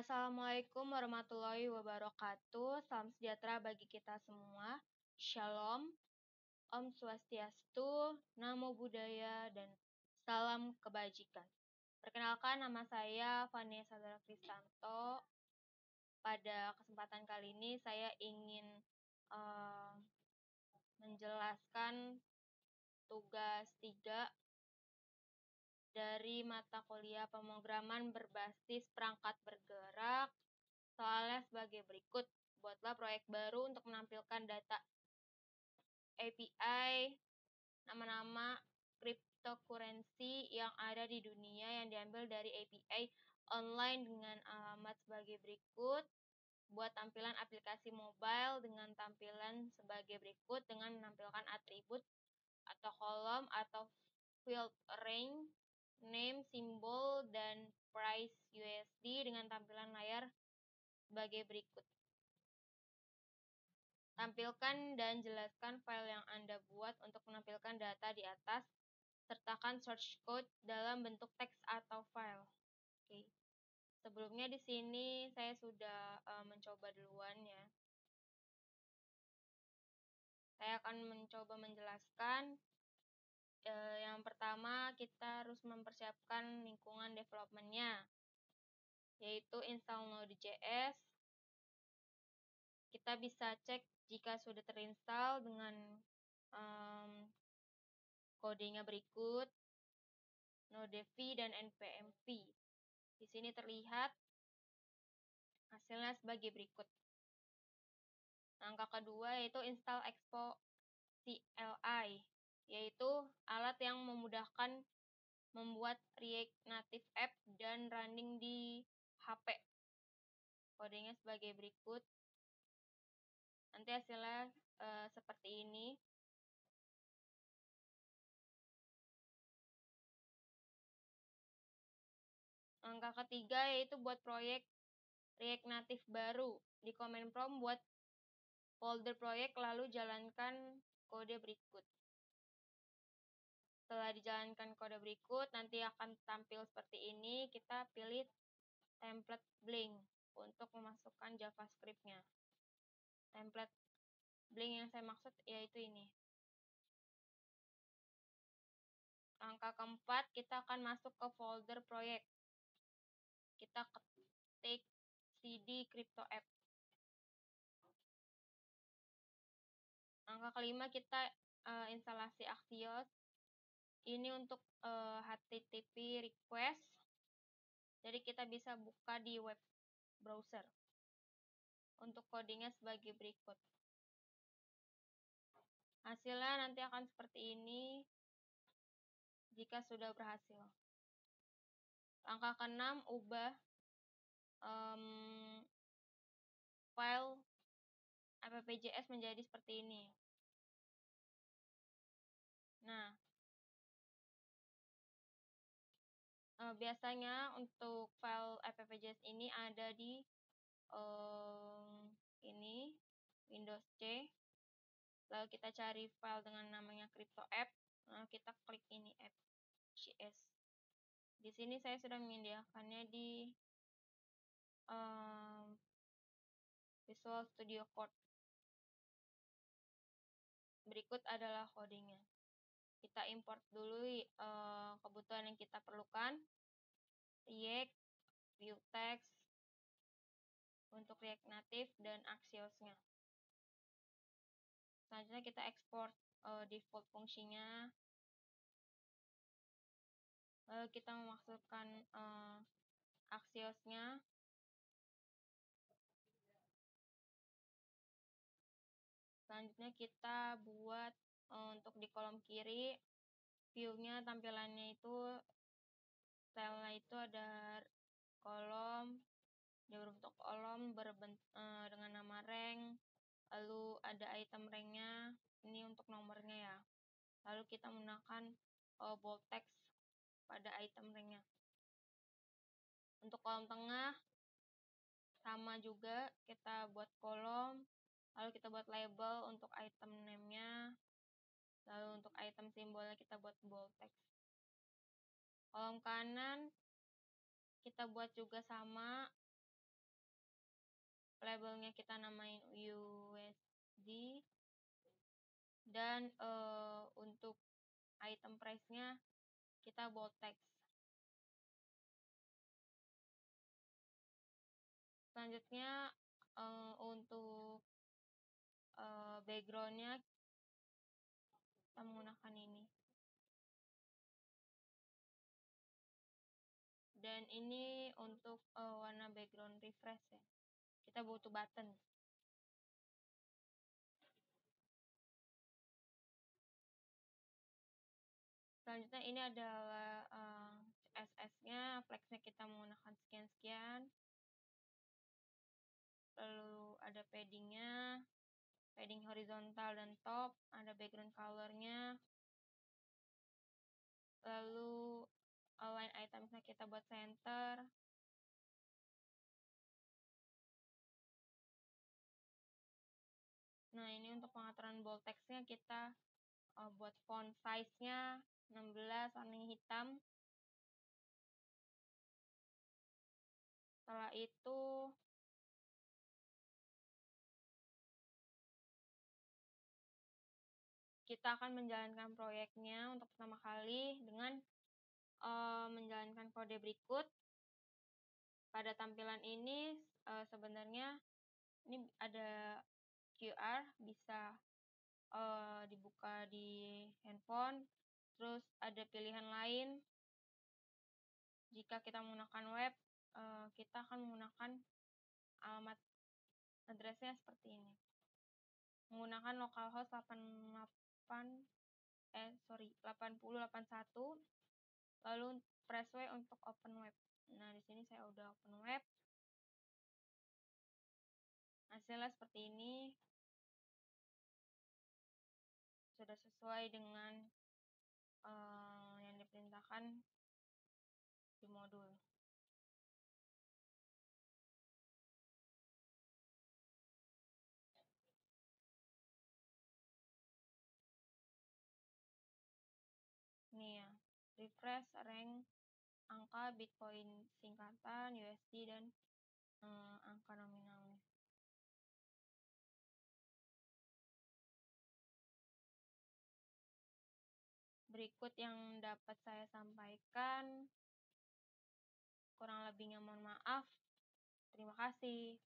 Assalamualaikum warahmatullahi wabarakatuh. Salam sejahtera bagi kita semua. Shalom, Om Swastiastu, Namo Buddhaya, dan salam kebajikan. Perkenalkan, nama saya Fania Saudara Kristanto. Pada kesempatan kali ini saya ingin menjelaskan tugas 3 dari mata kuliah pemrograman berbasis perangkat bergerak. Soalnya sebagai berikut. Buatlah proyek baru untuk menampilkan data API, nama-nama cryptocurrency yang ada di dunia yang diambil dari API online dengan alamat sebagai berikut. Buat tampilan aplikasi mobile dengan tampilan sebagai berikut dengan menampilkan atribut atau kolom atau field range, name, simbol, dan price USD dengan tampilan layar sebagai berikut. Tampilkan dan jelaskan file yang Anda buat untuk menampilkan data di atas. Sertakan source code dalam bentuk teks atau file. Oke. Sebelumnya di sini saya sudah mencoba duluan ya. Saya akan mencoba menjelaskan. Yang pertama, kita harus mempersiapkan lingkungan development-nya, yaitu install Node.js. Kita bisa cek jika sudah terinstall dengan kodenya berikut, Node.v dan npmv. Di sini terlihat hasilnya sebagai berikut. Langkah kedua yaitu install Expo CLI, yaitu alat yang memudahkan membuat React Native App dan running di HP. Kodenya sebagai berikut. Nanti hasilnya seperti ini. Langkah ketiga yaitu buat proyek React Native baru. Di command prompt buat folder proyek lalu jalankan kode berikut. Setelah dijalankan kode berikut, nanti akan tampil seperti ini. Kita pilih template Blink untuk memasukkan JavaScript-nya. Template Blink yang saya maksud yaitu ini. Langkah keempat, kita akan masuk ke folder proyek. Kita ketik cd crypto app. Langkah kelima, kita instalasi Axios. Ini untuk HTTP request. Jadi kita bisa buka di web browser. Untuk codingnya sebagai berikut. Hasilnya nanti akan seperti ini jika sudah berhasil. Langkah keenam, ubah file app.js menjadi seperti ini. Nah, biasanya untuk file app.js ini ada di ini Windows C. Lalu kita cari file dengan namanya crypto app. Lalu kita klik ini app.js. Di sini saya sudah menyediakannya di Visual Studio Code. Berikut adalah codingnya. Kita import dulu kebutuhan yang kita perlukan. React, Vue Text, untuk React Native, dan Axios-nya. Selanjutnya kita ekspor default fungsinya. Lalu kita memasukkan Axios-nya. Selanjutnya kita buat untuk di kolom kiri, view-nya tampilannya itu, style-nya itu ada kolom, dia berbentuk kolom dengan nama rank, lalu ada item rank-nya, ini untuk nomornya ya. Lalu kita menggunakan bold text pada item rank-nya. Untuk kolom tengah, sama juga, kita buat kolom, lalu kita buat label untuk item name-nya, lalu untuk item simbolnya kita buat bold text. Kolom kanan, kita buat juga sama, labelnya kita namain USD, dan untuk item price-nya kita bold text. Selanjutnya untuk background-nya kita menggunakan ini. Dan ini untuk warna background refresh ya. Kita butuh button. Selanjutnya ini adalah CSS-nya, flex-nya kita menggunakan sekian-sekian. Lalu ada padding-nya, padding horizontal dan top, ada background color-nya. Lalu align items-nya kita buat center. Nah, ini untuk pengaturan bold text-nya kita buat font size-nya 16 warna hitam. Setelah itu kita akan menjalankan proyeknya untuk pertama kali dengan menjalankan kode berikut. Pada tampilan ini sebenarnya ini ada QR, bisa dibuka di handphone. Terus ada pilihan lain. Jika kita menggunakan web, kita akan menggunakan alamat address-nya seperti ini. Menggunakan localhost 8081, lalu press W untuk open web. Nah, di sini saya udah open web. Hasilnya seperti ini. Sudah sesuai dengan yang diperintahkan di modul. Ini ya, refresh, rank, angka, Bitcoin singkatan, USD, dan angka nominalnya. Berikut yang dapat saya sampaikan. Kurang lebihnya mohon maaf. Terima kasih.